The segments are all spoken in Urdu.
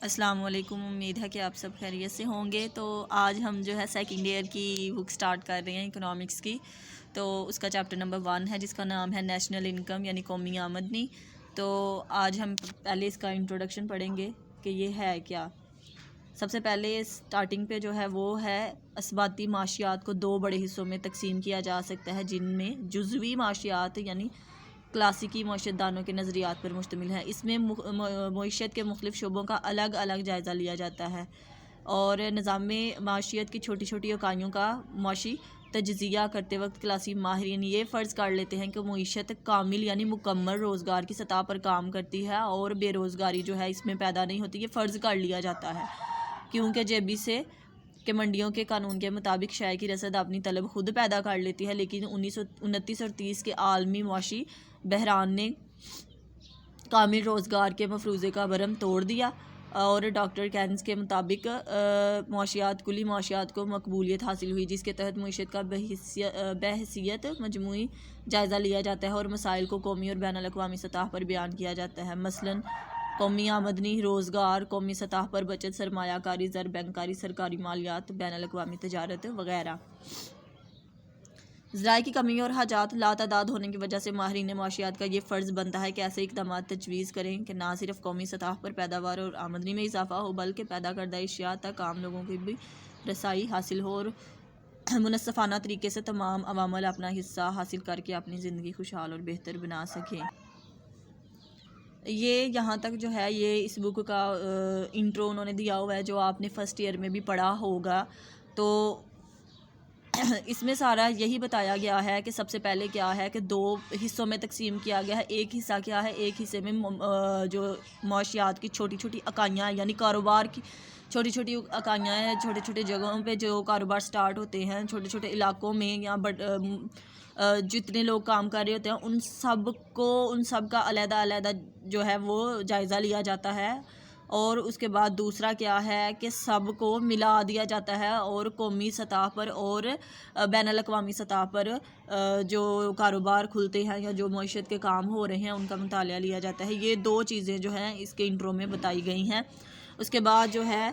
السلام علیکم، امید ہے کہ آپ سب خیریت سے ہوں گے۔ تو آج ہم جو ہے سیکنڈ ایئر کی بک سٹارٹ کر رہے ہیں اکنامکس کی۔ تو اس کا چیپٹر نمبر 1 ہے جس کا نام ہے نیشنل انکم یعنی قومی آمدنی۔ تو آج ہم پہلے اس کا انٹروڈکشن پڑھیں گے کہ یہ ہے کیا۔ سب سے پہلے سٹارٹنگ پہ جو ہے وہ ہے اسباتی معاشیات کو 2 بڑے حصوں میں تقسیم کیا جا سکتا ہے، جن میں جزوی معاشیات یعنی کلاسیکی معیشت دانوں کے نظریات پر مشتمل ہے۔ اس میں معیشت کے مختلف شعبوں کا الگ الگ جائزہ لیا جاتا ہے اور نظام معیشت کی چھوٹی چھوٹی اکائیوں کا معاشی تجزیہ کرتے وقت کلاسی ماہرین یہ فرض کر لیتے ہیں کہ معیشت کامل یعنی مکمل روزگار کی سطح پر کام کرتی ہے اور بے روزگاری جو ہے اس میں پیدا نہیں ہوتی۔ یہ فرض کر لیا جاتا ہے کیونکہ جیبی سے کہ منڈیوں کے قانون کے مطابق شائع کی رسد اپنی طلب خود پیدا کر لیتی ہے، لیکن 1929 اور 30 کے عالمی معاشی بحران نے کامل روزگار کے مفروضے کا برہم توڑ دیا اور ڈاکٹر کینز کے مطابق کلی معاشیات کو مقبولیت حاصل ہوئی، جس کے تحت معیشت کا بحیثیت مجموعی جائزہ لیا جاتا ہے اور مسائل کو قومی اور بین الاقوامی سطح پر بیان کیا جاتا ہے۔ مثلاً قومی آمدنی، روزگار، قومی سطح پر بچت، سرمایہ کاری، زر، بینکاری، سرکاری مالیات، بین الاقوامی تجارت وغیرہ۔ ذرائع کی کمی اور حاجات لاتعداد ہونے کی وجہ سے ماہرین معاشیات کا یہ فرض بنتا ہے کہ ایسے اقدامات تجویز کریں کہ نہ صرف قومی سطح پر پیداوار اور آمدنی میں اضافہ ہو بلکہ پیدا کردہ اشیاء تک عام لوگوں کی بھی رسائی حاصل ہو اور منصفانہ طریقے سے تمام عوامل اپنا حصہ حاصل کر کے اپنی زندگی خوشحال اور بہتر بنا سکیں۔ یہ یہاں تک جو ہے یہ اس بک کا انٹرو انہوں نے دیا ہوا ہے جو آپ نے فرسٹ ایئر میں بھی پڑھا ہوگا۔ تو اس میں سارا یہی بتایا گیا ہے کہ سب سے پہلے کیا ہے کہ 2 حصوں میں تقسیم کیا گیا ہے۔ ایک حصہ کیا ہے، ایک حصے میں جو معاشیات کی چھوٹی چھوٹی اکائیاں یعنی کاروبار کی چھوٹی چھوٹی اکائیاں ہیں، چھوٹے چھوٹے جگہوں پہ جو کاروبار سٹارٹ ہوتے ہیں، چھوٹے چھوٹے علاقوں میں یا جتنے لوگ کام کر رہے ہوتے ہیں ان سب کا علیحدہ علیحدہ جو ہے وہ جائزہ لیا جاتا ہے اور اس کے بعد دوسرا کیا ہے کہ سب کو ملا دیا جاتا ہے اور قومی سطح پر اور بین الاقوامی سطح پر جو کاروبار کھلتے ہیں یا جو معیشت کے کام ہو رہے ہیں ان کا مطالعہ لیا جاتا ہے۔ یہ 2 چیزیں جو ہیں اس کے انٹرو میں بتائی گئی ہیں۔ اس کے بعد جو ہے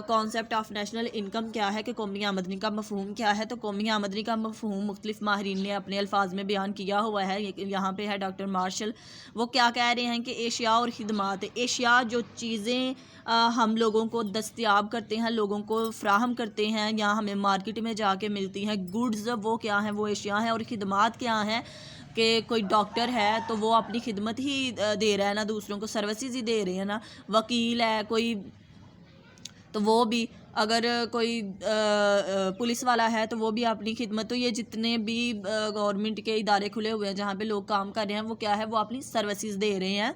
کانسیپٹ آف نیشنل انکم کیا ہے کہ قومی آمدنی کا مفہوم کیا ہے۔ تو قومی آمدنی کا مفہوم مختلف ماہرین نے اپنے الفاظ میں بیان کیا ہوا ہے۔ یہاں پہ ہے ڈاکٹر مارشل، وہ کیا کہہ رہے ہیں کہ اشیاء اور خدمات، اشیاء جو چیزیں ہم لوگوں کو دستیاب کرتے ہیں، لوگوں کو فراہم کرتے ہیں یا ہمیں مارکیٹ میں جا کے ملتی ہیں، گڈز وہ کیا ہیں، وہ اشیاء ہیں۔ اور خدمات کیا ہیں کہ کوئی ڈاکٹر ہے تو وہ اپنی خدمت ہی دے رہا ہے نا، دوسروں کو سروسز ہی دے رہے ہیں نا، وکیل ہے کوئی تو وہ بھی، اگر کوئی پولیس والا ہے تو وہ بھی اپنی خدمت، تو یہ جتنے بھی گورنمنٹ کے ادارے کھلے ہوئے ہیں جہاں پہ لوگ کام کر رہے ہیں وہ کیا ہے، وہ اپنی سروسز دے رہے ہیں،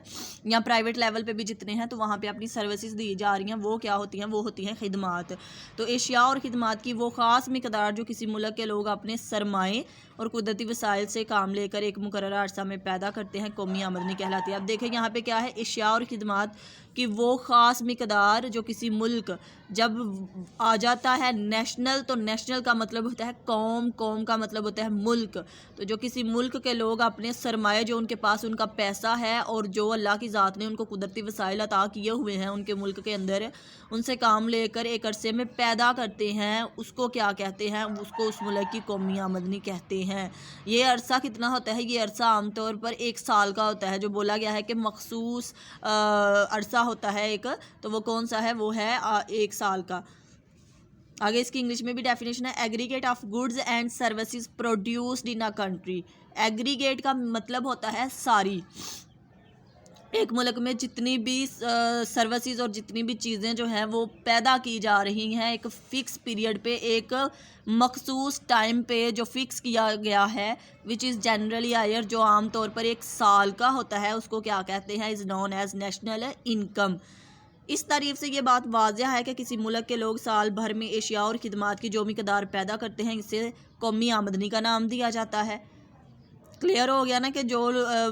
یا پرائیویٹ لیول پہ بھی جتنے ہیں تو وہاں پہ اپنی سروسز دی جا رہی ہیں، وہ کیا ہوتی ہیں، وہ ہوتی ہیں خدمات۔ تو اشیاء اور خدمات کی وہ خاص مقدار جو کسی ملک کے لوگ اپنے سرمائے اور قدرتی وسائل سے کام لے کر ایک مقررہ عرصہ میں پیدا کرتے ہیں، قومی آمدنی کہلاتی ہے۔ اب دیکھیں یہاں پہ کیا ہے، اشیاء اور خدمات کی وہ خاص مقدار جو کسی ملک جب آ جاتا ہے نیشنل، تو نیشنل کا مطلب ہوتا ہے قوم، قوم کا مطلب ہوتا ہے ملک۔ تو جو کسی ملک کے لوگ اپنے سرمایہ جو ان کے پاس ان کا پیسہ ہے اور جو اللہ کی ذات نے ان کو قدرتی وسائل عطا کیے ہوئے ہیں ان کے ملک کے اندر، ان سے کام لے کر ایک عرصے میں پیدا کرتے ہیں، اس کو کیا کہتے ہیں، اس کو اس ملک کی قومی آمدنی کہتے ہیں۔ یہ عرصہ کتنا ہوتا ہے، یہ عرصہ عام طور پر 1 سال کا ہوتا ہے، جو بولا گیا ہے کہ مخصوص عرصہ ہوتا ہے ایک، تو وہ کون سا ہے، وہ ہے 1 سال کا۔ آگے اس کی انگلش میں بھی ڈیفینیشن ہے، aggregate of goods and services produced in a country. Aggregate کا مطلب ہوتا ہے ساری، ایک ملک میں جتنی بھی سروسز اور جتنی بھی چیزیں جو ہیں وہ پیدا کی جا رہی ہیں ایک فکس پیریڈ پہ، ایک مخصوص ٹائم پہ جو فکس کیا گیا ہے، وچ از جنرلی ہائر، جو عام طور پر 1 سال کا ہوتا ہے، اس کو کیا کہتے ہیں، از نون ایز نیشنل انکم۔ اس تعریف سے یہ بات واضح ہے کہ کسی ملک کے لوگ سال بھر میں اشیاء اور خدمات کی جو مقدار پیدا کرتے ہیں اسے قومی آمدنی کا نام دیا جاتا ہے۔ کلیئر ہو گیا نا کہ جو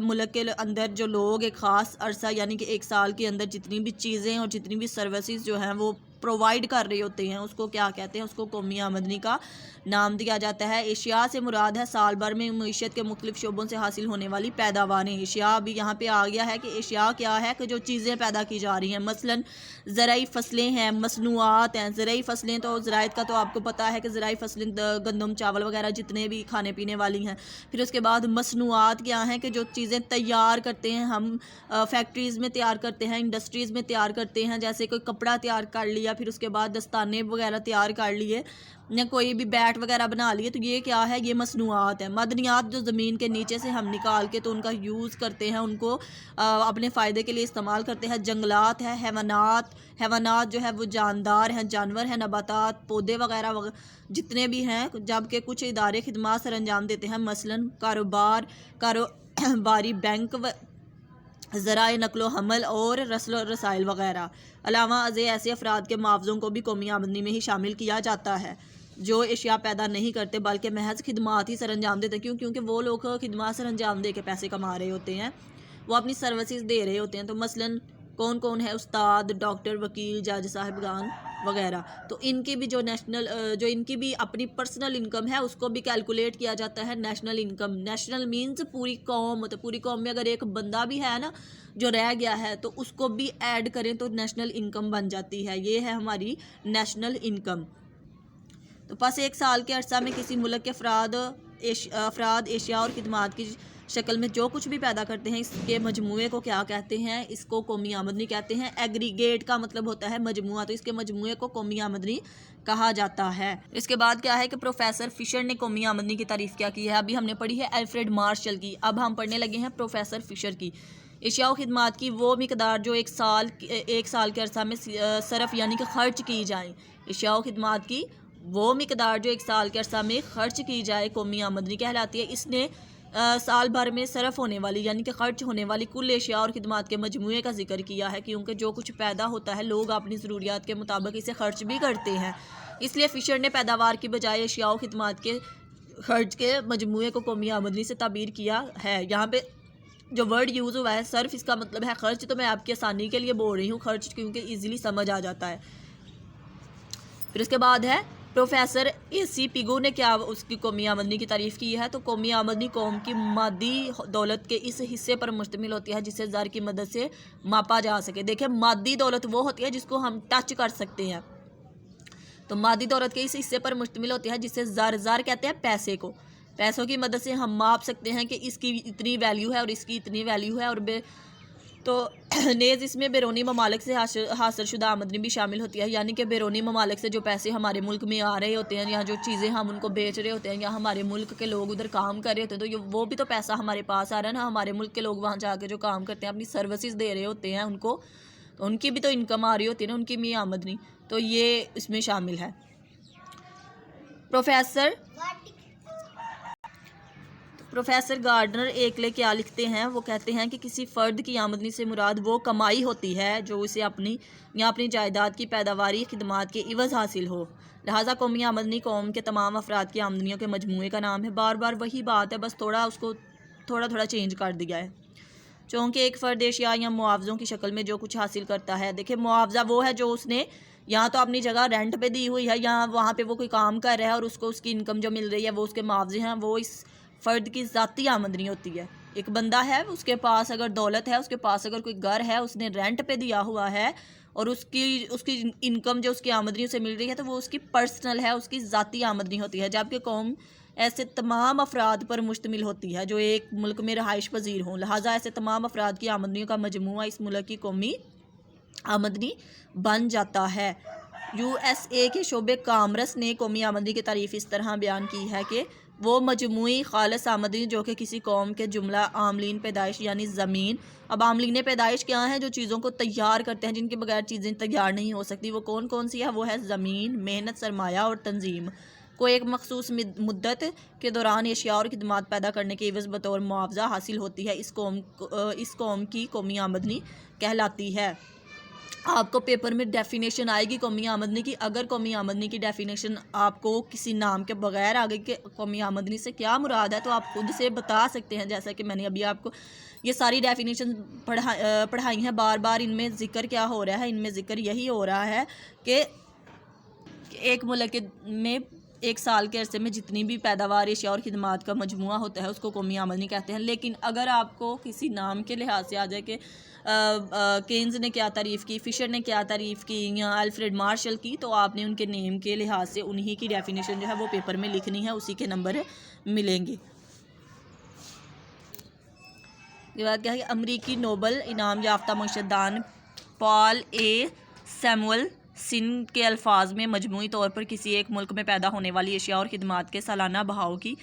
ملک کے اندر جو لوگ ایک خاص عرصہ یعنی کہ 1 سال کے اندر جتنی بھی چیزیں اور جتنی بھی سروسز جو ہیں وہ پرووائڈ کر رہے ہوتے ہیں اس کو کیا کہتے ہیں، اس کو قومی آمدنی کا نام دیا جاتا ہے۔ اشیاء سے مراد ہے سال بھر میں معیشت کے مختلف شعبوں سے حاصل ہونے والی پیداواریں۔ اشیاء بھی یہاں پہ آ گیا ہے کہ اشیاء کیا ہے کہ جو چیزیں پیدا کی جا رہی ہیں، مثلاً زرعی فصلیں ہیں، مصنوعات ہیں۔ زرعی فصلیں تو زراعت کا تو آپ کو پتہ ہے کہ زرعی فصلیں گندم، چاول وغیرہ جتنے بھی کھانے پینے والی ہیں۔ پھر اس کے بعد مصنوعات کیا ہیں کہ جو چیزیں تیار کرتے ہیں ہم، فیکٹریز میں تیار کرتے ہیں، انڈسٹریز میں تیار کرتے ہیں، جیسے کوئی کپڑا تیار کر لیا، پھر اس کے بعد دستانے وغیرہ تیار کر لیے، یا کوئی بھی بیٹ وغیرہ بنا لیے، تو یہ کیا ہے، یہ مصنوعات ہیں۔ معدنیات جو زمین کے نیچے سے ہم نکال کے تو ان کا یوز کرتے ہیں، ان کو اپنے فائدے کے لیے استعمال کرتے ہیں۔ جنگلات ہے، حیوانات جو ہے وہ جاندار ہیں، جانور ہیں، نباتات، پودے وغیرہ جتنے بھی ہیں، جبکہ کچھ ادارے خدمات سر انجام دیتے ہیں، مثلاً کاروباری بینک، ذرائع نقل و حمل اور رسل و رسائل وغیرہ۔ علاوہ ازیں ایسے افراد کے معاوضوں کو بھی قومی آمدنی میں ہی شامل کیا جاتا ہے جو اشیاء پیدا نہیں کرتے بلکہ محض خدمات ہی سر انجام دیتے ہیں، کیونکہ وہ لوگ خدمات سر انجام دے کے پیسے کما رہے ہوتے ہیں، وہ اپنی سروسز دے رہے ہوتے ہیں۔ تو مثلاً کون کون ہے، استاد، ڈاکٹر، وکیل، جج صاحبان وغیرہ، تو ان کی بھی جو ان کی بھی اپنی پرسنل انکم ہے اس کو بھی کیلکولیٹ کیا جاتا ہے نیشنل انکم۔ نیشنل مینز پوری قوم، تو پوری قوم میں اگر ایک بندہ بھی ہے نا جو رہ گیا ہے تو اس کو بھی ایڈ کریں تو نیشنل انکم بن جاتی ہے، یہ ہے ہماری نیشنل انکم۔ تو پس ایک سال کے عرصہ میں کسی ملک کے افراد اشیاء اور خدمات کی شکل میں جو کچھ بھی پیدا کرتے ہیں، اس کے مجموعے کو کیا کہتے ہیں، اس کو قومی آمدنی کہتے ہیں۔ ایگریگیٹ کا مطلب ہوتا ہے مجموعہ، تو اس کے مجموعے کو قومی آمدنی کہا جاتا ہے۔ اس کے بعد کیا ہے کہ پروفیسر فشر نے قومی آمدنی کی تعریف کیا کی ہے، ابھی ہم نے پڑھی ہے الفریڈ مارشل کی، اب ہم پڑھنے لگے ہیں پروفیسر فشر کی۔ اشیاء و خدمات کی وہ مقدار جو ایک سال کے عرصہ میں صرف یعنی کہ خرچ کی جائیں، اشیاء و خدمات کی وہ مقدار جو ایک سال کے عرصہ میں خرچ کی جائے قومی آمدنی کہلاتی ہے۔ اس نے سال بھر میں صرف ہونے والی یعنی کہ خرچ ہونے والی کل اشیاء اور خدمات کے مجموعے کا ذکر کیا ہے، کیونکہ جو کچھ پیدا ہوتا ہے لوگ اپنی ضروریات کے مطابق اسے خرچ بھی کرتے ہیں، اس لیے فشر نے پیداوار کی بجائے اشیاء و خدمات کے خرچ کے مجموعے کو قومی آمدنی سے تعبیر کیا ہے۔ یہاں پہ جو ورڈ یوز ہوا ہے صرف، اس کا مطلب ہے خرچ، تو میں آپ کی آسانی کے لیے بول رہی ہوں خرچ، کیونکہ ایزیلی سمجھ آ جاتا ہے۔ پھر اس کے بعد ہے پروفیسر اے سی پیگو نے کیا اس کی قومی آمدنی کی تعریف کی ہے، تو قومی آمدنی قوم کی مادی دولت کے اس حصے پر مشتمل ہوتی ہے جسے زر کی مدد سے ماپا جا سکے۔ دیکھیں مادی دولت وہ ہوتی ہے جس کو ہم ٹچ کر سکتے ہیں، تو مادی دولت کے اس حصے پر مشتمل ہوتی ہے جسے زر کہتے ہیں پیسے کو، پیسوں کی مدد سے ہم ماپ سکتے ہیں کہ اس کی اتنی ویلیو ہے اور اس کی اتنی ویلیو ہے، اور تو نیز اس میں بیرونی ممالک سے حاصل شدہ آمدنی بھی شامل ہوتی ہے، یعنی کہ بیرونی ممالک سے جو پیسے ہمارے ملک میں آ رہے ہوتے ہیں یا جو چیزیں ہم ان کو بیچ رہے ہوتے ہیں یا ہمارے ملک کے لوگ ادھر کام کر رہے ہوتے ہیں، تو وہ بھی تو پیسہ ہمارے پاس آ رہا ہے نا، ہمارے ملک کے لوگ وہاں جا کے جو کام کرتے ہیں اپنی سروسز دے رہے ہوتے ہیں ان کو، تو ان کی بھی تو انکم آ رہی ہوتی ہے نا، ان کی بھی آمدنی، تو یہ اس میں شامل ہے۔ پروفیسر گارڈنر ایکلے کیا لکھتے ہیں، وہ کہتے ہیں کہ کسی فرد کی آمدنی سے مراد وہ کمائی ہوتی ہے جو اسے اپنی یا اپنی جائیداد کی پیداواری خدمات کے عوض حاصل ہو، لہٰذا قومی آمدنی قوم کے تمام افراد کی آمدنیوں کے مجموعے کا نام ہے۔ بار بار وہی بات ہے، بس اس کو تھوڑا چینج کر دیا ہے۔ چونکہ ایک فرد اشیاء یا معاوضوں کی شکل میں جو کچھ حاصل کرتا ہے، دیکھیں معاوضہ وہ ہے جو اس نے یہاں تو اپنی جگہ رینٹ پہ دی ہوئی ہے، یا وہاں پہ وہ کوئی کام کر رہا ہے اور اس کو اس کی انکم جو مل رہی ہے وہ اس کے معاوضے ہیں، وہ اس فرد کی ذاتی آمدنی ہوتی ہے۔ ایک بندہ ہے، اس کے پاس اگر دولت ہے، اس کے پاس اگر کوئی گھر ہے، اس نے رینٹ پہ دیا ہوا ہے اور اس کی انکم جو اس کی آمدنی سے مل رہی ہے تو وہ اس کی پرسنل ہے، اس کی ذاتی آمدنی ہوتی ہے، جبکہ قوم ایسے تمام افراد پر مشتمل ہوتی ہے جو ایک ملک میں رہائش پذیر ہوں، لہٰذا ایسے تمام افراد کی آمدنیوں کا مجموعہ اس ملک کی قومی آمدنی بن جاتا ہے۔ یو ایس اے کے شعبے کامرس نے قومی آمدنی کی تعریف اس طرح بیان کی ہے کہ وہ مجموعی خالص آمدنی جو کہ کسی قوم کے جملہ عاملین پیدائش یعنی زمین، اب عاملین پیدائش کیا ہیں، جو چیزوں کو تیار کرتے ہیں، جن کے بغیر چیزیں تیار نہیں ہو سکتی، وہ کون سی ہے، وہ ہے زمین، محنت، سرمایہ اور تنظیم کو ایک مخصوص مدت کے دوران اشیاء اور خدمات پیدا کرنے کے عوض بطور معاوضہ حاصل ہوتی ہے، اس قوم کی قومی آمدنی کہلاتی ہے۔ آپ کو پیپر میں ڈیفینیشن آئے گی قومی آمدنی کی. اگر قومی آمدنی کی ڈیفینیشن آپ کو کسی نام کے بغیر آگے کہ قومی آمدنی سے کیا مراد ہے تو آپ خود سے بتا سکتے ہیں. جیسا کہ میں نے ابھی آپ کو یہ ساری ڈیفینیشن پڑھائی ہیں بار بار. ان میں ذکر کیا ہو رہا ہے؟ ان میں ذکر یہی ہو رہا ہے کہ ایک ملک میں ایک سال کے عرصے میں جتنی بھی پیداوار اشیاء اور خدمات کا مجموعہ ہوتا ہے اس کو قومی آمدنی کہتے ہیں. لیکن اگر آپ کو کسی نام کے لحاظ سے آ جائے کہ کینز نے کیا تعریف کی, فشر نے کیا تعریف کی, یا الفریڈ مارشل کی, تو آپ نے ان کے نیم کے لحاظ سے انہی کی ڈیفینیشن جو ہے وہ پیپر میں لکھنی ہے, اسی کے نمبر ملیں گے. یہ بات کیا ہے کہ امریکی نوبل انعام یافتہ معیشت دان پال اے سیموئلسن کے الفاظ میں مجموعی طور پر کسی ایک ملک میں پیدا ہونے والی اشیاء اور خدمات کے سالانہ بہاؤ کی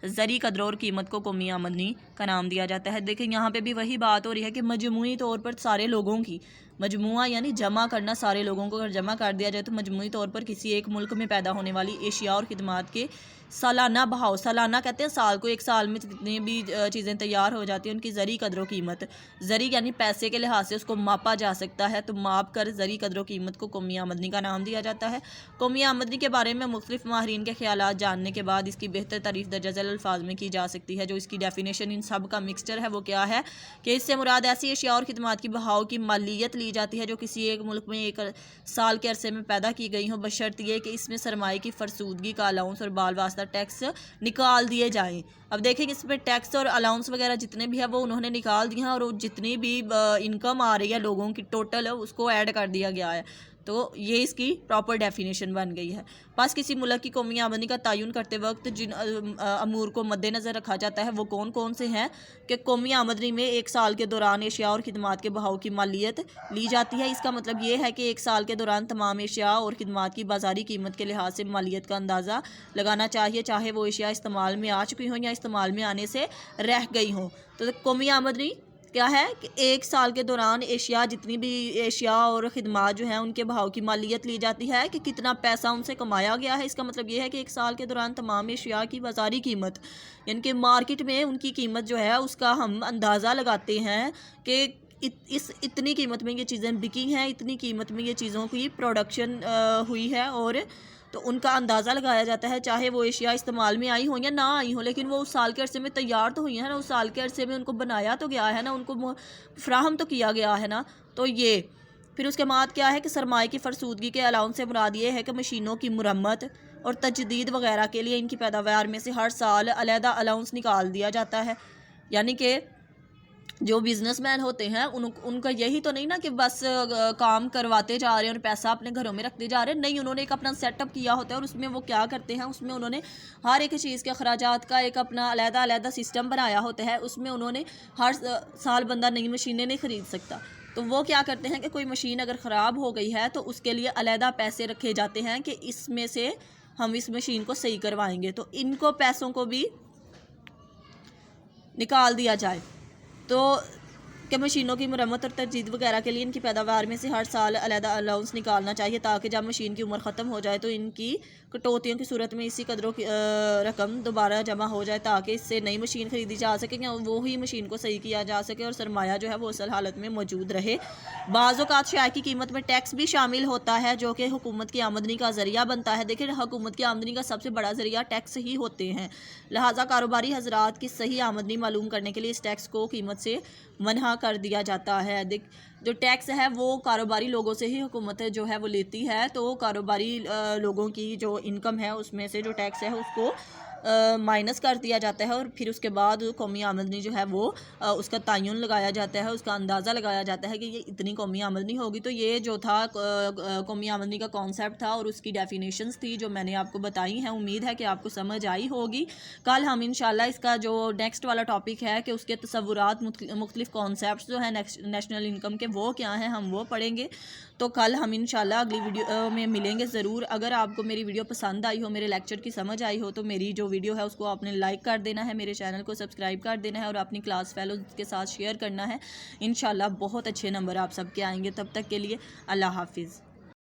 زرعی قدر اور قیمت کو قومی آمدنی کا نام دیا جاتا ہے. دیکھیں یہاں پہ بھی وہی بات ہو رہی ہے کہ مجموعی طور پر سارے لوگوں کی, مجموعہ یعنی جمع کرنا, سارے لوگوں کو اگر جمع کر دیا جائے تو مجموعی طور پر کسی ایک ملک میں پیدا ہونے والی اشیاء اور خدمات کے سالانہ بہاؤ, سالانہ کہتے ہیں سال کو, ایک سال میں جتنی بھی چیزیں تیار ہو جاتی ہیں ان کی زرعی قدر و قیمت, زرعی یعنی پیسے کے لحاظ سے اس کو ماپا جا سکتا ہے, تو ماپ کر زرعی قدر و قیمت کو قومی آمدنی کا نام دیا جاتا ہے. قومی آمدنی کے بارے میں مختلف ماہرین کے خیالات جاننے کے بعد اس کی بہتر تعریف درجہ ذیل الفاظ میں کی جا سکتی ہے. جو اس کی ڈیفینیشن ان سب کا مکسچر ہے وہ کیا ہے کہ اس سے مراد ایسی اشیاء اور خدمات کی بہاؤ کی مالیت لی جاتی ہے جو کسی ایک ملک میں ایک سال کے عرصے میں پیدا کی گئی ہوں, بشرط یہ کہ اس میں سرمایہ کی فرسودگی کا الاؤنس اور بال واسطہ ٹیکس نکال دیے جائیں. اب دیکھیں کہ اس میں ٹیکس اور الاؤنس وغیرہ جتنے بھی ہیں وہ انہوں نے نکال دیے ہیں, اور جتنی بھی انکم آ رہی ہے لوگوں کی ٹوٹل اس کو ایڈ کر دیا گیا ہے. تو یہ اس کی پراپر ڈیفینیشن بن گئی ہے. بس کسی ملک کی قومی آمدنی کا تعین کرتے وقت جن امور کو مد نظر رکھا جاتا ہے وہ کون کون سے ہیں کہ قومی آمدنی میں ایک سال کے دوران اشیاء اور خدمات کے بہاؤ کی مالیت لی جاتی ہے. اس کا مطلب یہ ہے کہ ایک سال کے دوران تمام اشیاء اور خدمات کی بازاری قیمت کے لحاظ سے مالیت کا اندازہ لگانا چاہیے, چاہے وہ اشیاء استعمال میں آ چکی ہوں یا استعمال میں آنے سے رہ گئی ہوں. تو قومی آمدنی کیا ہے کہ ایک سال کے دوران اشیاء, جتنی بھی اشیاء اور خدمات جو ہیں ان کے بہاؤ کی مالیت لی جاتی ہے کہ کتنا پیسہ ان سے کمایا گیا ہے. اس کا مطلب یہ ہے کہ ایک سال کے دوران تمام اشیاء کی بازاری قیمت یعنی کہ مارکیٹ میں ان کی قیمت جو ہے اس کا ہم اندازہ لگاتے ہیں کہ اتنی قیمت میں یہ چیزیں بکی ہیں, اتنی قیمت میں یہ چیزوں کی پروڈکشن ہوئی ہے, اور تو ان کا اندازہ لگایا جاتا ہے چاہے وہ اشیاء استعمال میں آئی ہوں یا نہ آئی ہوں, لیکن وہ اس سال کے عرصے میں تیار تو ہوئی ہیں نا, اس سال کے عرصے میں ان کو بنایا تو گیا ہے نا, ان کو فراہم تو کیا گیا ہے نا. تو یہ پھر اس کے بعد کیا ہے کہ سرمایہ کی فرسودگی کے الاؤنس سے مراد یہ ہے کہ مشینوں کی مرمت اور تجدید وغیرہ کے لیے ان کی پیداوار میں سے ہر سال علیحدہ الاؤنس نکال دیا جاتا ہے. یعنی کہ جو بزنس مین ہوتے ہیں ان کا یہی تو نہیں نا کہ بس کام کرواتے جا رہے ہیں اور پیسہ اپنے گھروں میں رکھتے جا رہے ہیں, نہیں, انہوں نے ایک اپنا سیٹ اپ کیا ہوتا ہے, اور اس میں وہ کیا کرتے ہیں, اس میں انہوں نے ہر ایک چیز کے اخراجات کا ایک اپنا علیحدہ سسٹم بنایا ہوتا ہے. اس میں انہوں نے ہر سال بندہ نئی مشینیں نہیں خرید سکتا, تو وہ کیا کرتے ہیں کہ کوئی مشین اگر خراب ہو گئی ہے تو اس کے لیے علیحدہ پیسے رکھے جاتے ہیں کہ اس میں سے ہم اس مشین کو صحیح کروائیں گے, تو ان کو پیسوں کو بھی نکال دیا جائے. تو کہ مشینوں کی مرمت اور تجدید وغیرہ کے لیے ان کی پیداوار میں سے ہر سال علیحدہ الاؤنس نکالنا چاہیے, تاکہ جب مشین کی عمر ختم ہو جائے تو ان کی کٹوتیوں کی صورت میں اسی قدر کی رقم دوبارہ جمع ہو جائے, تاکہ اس سے نئی مشین خریدی جا سکے یا وہی مشین کو صحیح کیا جا سکے اور سرمایہ جو ہے وہ اصل حالت میں موجود رہے. بعض اوقات شائع کی قیمت میں ٹیکس بھی شامل ہوتا ہے جو کہ حکومت کی آمدنی کا ذریعہ بنتا ہے. دیکھیں حکومت کی آمدنی کا سب سے بڑا ذریعہ ٹیکس ہی ہوتے ہیں, لہٰذا کاروباری حضرات کی صحیح آمدنی معلوم کرنے کے لیے اس ٹیکس کو قیمت سے منع کر دیا جاتا ہے. جو ٹیکس ہے وہ کاروباری لوگوں سے ہی حکومت جو ہے وہ لیتی ہے, تو کاروباری لوگوں کی جو انکم ہے اس میں سے جو ٹیکس ہے اس کو مائنس کر دیا جاتا ہے, اور پھر اس کے بعد قومی آمدنی جو ہے وہ اس کا تعین لگایا جاتا ہے, اس کا اندازہ لگایا جاتا ہے کہ یہ اتنی قومی آمدنی ہوگی. تو یہ جو تھا قومی آمدنی کا کانسیپٹ تھا اور اس کی ڈیفینیشنز تھی جو میں نے آپ کو بتائی ہیں. امید ہے کہ آپ کو سمجھ آئی ہوگی. کل ہم انشاءاللہ اس کا جو نیکسٹ والا ٹاپک ہے کہ اس کے تصورات مختلف کانسیپٹس جو ہیں نیشنل انکم کے وہ کیا ہیں ہم وہ پڑھیں گے. تو کل ہم انشاءاللہ اگلی ویڈیو میں ملیں گے ضرور. اگر آپ کو میری ویڈیو پسند آئی ہو, میرے لیکچر کی سمجھ آئی ہو, تو میری جو ویڈیو ہے اس کو آپ نے لائک کر دینا ہے, میرے چینل کو سبسکرائب کر دینا ہے اور اپنی کلاس فیلوز کے ساتھ شیئر کرنا ہے. انشاءاللہ بہت اچھے نمبر آپ سب کے آئیں گے. تب تک کے لیے اللہ حافظ.